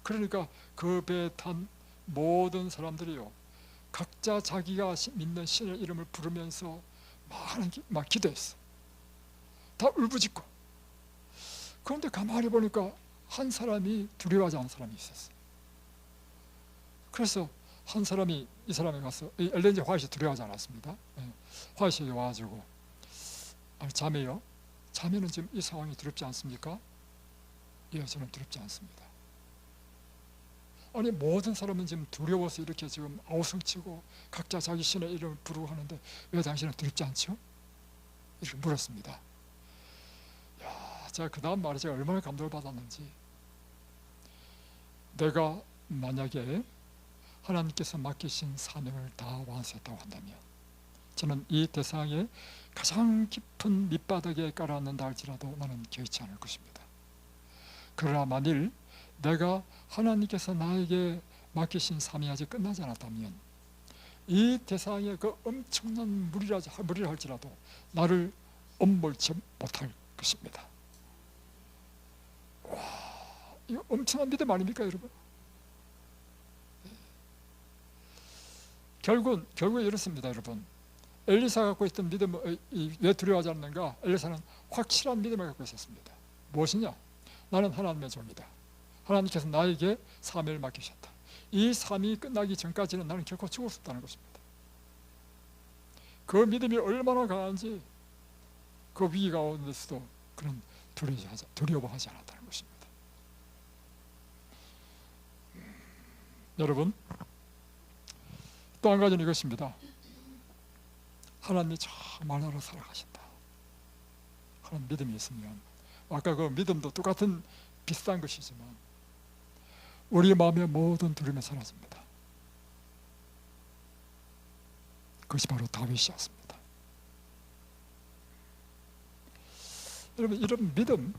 그러니까 그 배에 탄 모든 사람들이요, 각자 자기가 믿는 신의 이름을 부르면서 막 기도했어. 다 울부짖고. 그런데 가만히 보니까 한 사람이 두려워하지 않은 사람이 있었어. 그래서 한 사람이 이 사람에 가서, 엘렌 G. 화이트이 두려워하지 않았습니다. 화이트에게 와가지고, 자매요, 자매는 지금 이 상황이 두렵지 않습니까? 예, 저는 두렵지 않습니다. 아니, 모든 사람은 지금 두려워서 이렇게 지금 아우성치고 각자 자기 신의 이름을 부르고 하는데 왜 당신은 두렵지 않죠? 이렇게 물었습니다. 제가 그 다음 말에 제가 얼마나 감동을 받았는지, 내가 만약에 하나님께서 맡기신 사명을 다 완수했다고 한다면 저는 이 대상에 가장 깊은 밑바닥에 깔아앉는다 할지라도 나는 개의치 않을 것입니다. 그러나 만일 내가 하나님께서 나에게 맡기신 사명이 아직 끝나지 않았다면 이 대상에 그 엄청난 무리라 할지라도 나를 엄몰치 못할 것입니다. 와, 이거 엄청난 믿음 아닙니까, 여러분? 결국은 이렇습니다, 여러분. 엘리사가 갖고 있던 믿음을 왜 두려워하지 않는가? 엘리사는 확실한 믿음을 갖고 있었습니다. 무엇이냐? 나는 하나님의 종이다. 하나님께서 나에게 사명을 맡기셨다. 이 사명이 끝나기 전까지는 나는 결코 죽을 수 없다는 것입니다. 그 믿음이 얼마나 강한지 그 위기 가운데서도 그런 두려워하지 않았다는 것입니다. 여러분, 또 한 가지는 이것입니다. 하나님이 정말 나를 사랑하신다. 그런 믿음이 있으면, 아까 그 믿음도 똑같은 비슷한 것이지만 우리 마음의 모든 두려움이 사라집니다. 그것이 바로 다윗이었습니다. 여러분, 이런 믿음,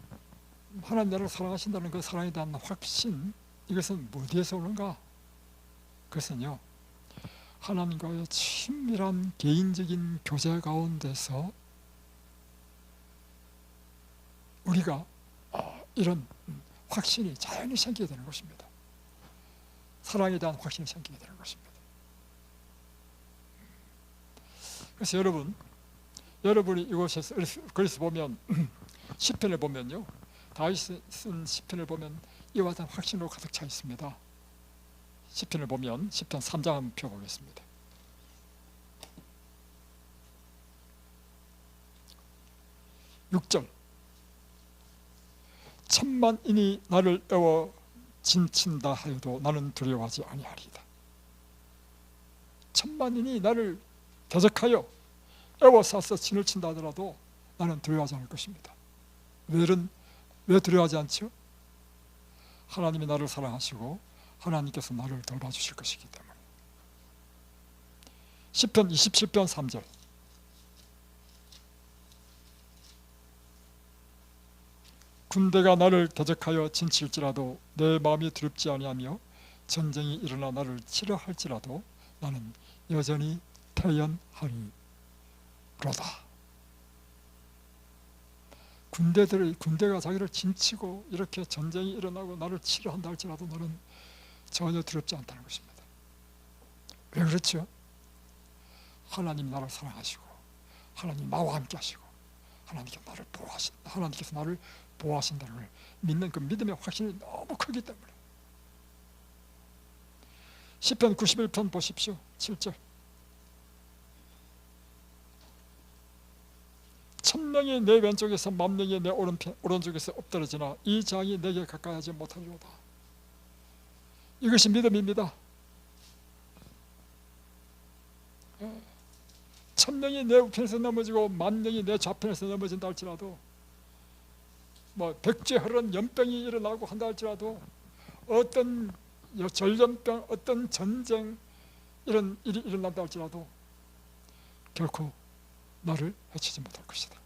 하나님 나를 사랑하신다는 그 사랑에 대한 확신, 이것은 어디에서 오는가? 그것은요, 하나님과의 친밀한 개인적인 교제 가운데서 우리가 이런 확신이 자연히 생기게 되는 것입니다. 사랑에 대한 확신이 생기게 되는 것입니다. 그래서 여러분이 이곳에서, 그래서 보면 시편을 보면요, 다윗이 쓴 시편을 보면 이와 같은 확신으로 가득 차 있습니다. 시편을 보면 시편 3장 한번 펴보겠습니다. (6절) 천만인이 나를 애워 진친다 하여도 나는 두려워하지 아니하리이다. 천만인이 나를 대적하여 애워싸서 진을 친다 하더라도 나는 두려워하지 않을 것입니다. 왜 두려워하지 않죠? 하나님이 나를 사랑하시고 하나님께서 나를 돌봐주실 것이기 때문에. 시편 27편 3절 군대가 나를 대적하여 진칠지라도 내 마음이 두렵지 아니하며 전쟁이 일어나 나를 치려 할지라도 나는 여전히 태연하리로다. 군대가 자기를 진치고 이렇게 전쟁이 일어나고 나를 치려 한다 할지라도 너는 전혀 두렵지 않다는 것입니다. 왜 그렇죠? 하나님 나를 사랑하시고 하나님 나와 함께 하시고 하나님께서 나를 보호하신다는 걸 믿는 그 믿음의 확신이 너무 크기 때문에. 시편 91편 보십시오. 7절 천명이 내 왼쪽에서 만명이 내 오른쪽에서 엎드러지나 이 장이 내게 가까이 하지 못하리로다. 이것이 믿음입니다. 천명이 내 우편에서 넘어지고 만명이 내 좌편에서 넘어진다 할지라도, 백제혈원 연병이 일어나고 한다 할지라도, 어떤 전염병, 어떤 전쟁, 이런 일이 일어난다 할지라도 결코 나를 해치지 못할 것이다.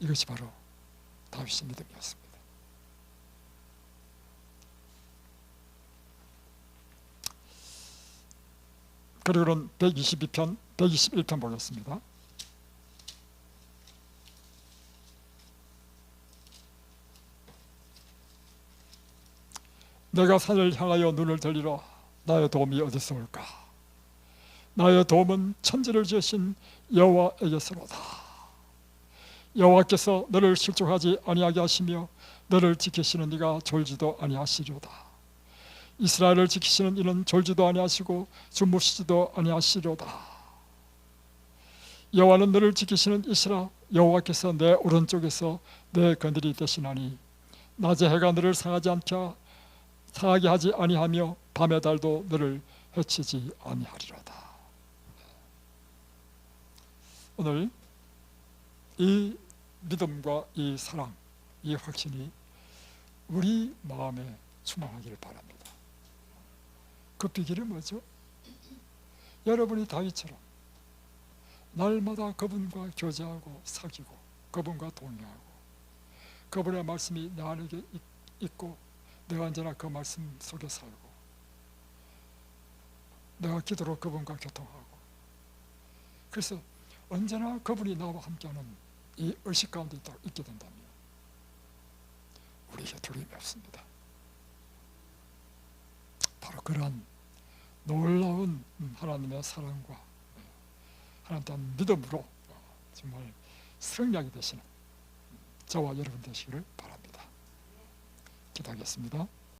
이것이 바로 다윗의 믿음이었습니다. 그리고는 121편 보겠습니다. 내가 산을 향하여 눈을 들리라. 나의 도움이 어디서 올까? 나의 도움은 천지를 지으신 여호와에게서로다. 여호와께서 너를 실족하지 아니하게 하시며 너를 지키시는 이가 졸지도 아니하시리로다. 이스라엘을 지키시는 이는 졸지도 아니하시고 주무시지도 아니하시리로다. 여호와는 너를 지키시는 이시라. 여호와께서 내 오른쪽에서 내 그늘이 되시나니 낮에 해가 너를 상하게 하지 아니하며 밤의 달도 너를 해치지 아니하리로다. 오늘 이 믿음과 이 사랑, 이 확신이 우리 마음에 충만하기를 바랍니다. 그 비결이 뭐죠? 여러분이 다윗처럼 날마다 그분과 교제하고 사귀고 그분과 동행하고 그분의 말씀이 내 안에 있고 내가 언제나 그 말씀 속에 살고 내가 기도로 그분과 교통하고, 그래서 언제나 그분이 나와 함께하는 이 의식 가운데 있게 된다면 우리에게 두려움이 없습니다. 바로 그러한 놀라운 하나님의 사랑과 하나님에 대한 믿음으로 정말 승리하게 되시는 저와 여러분 되시기를 바랍니다. 기도하겠습니다.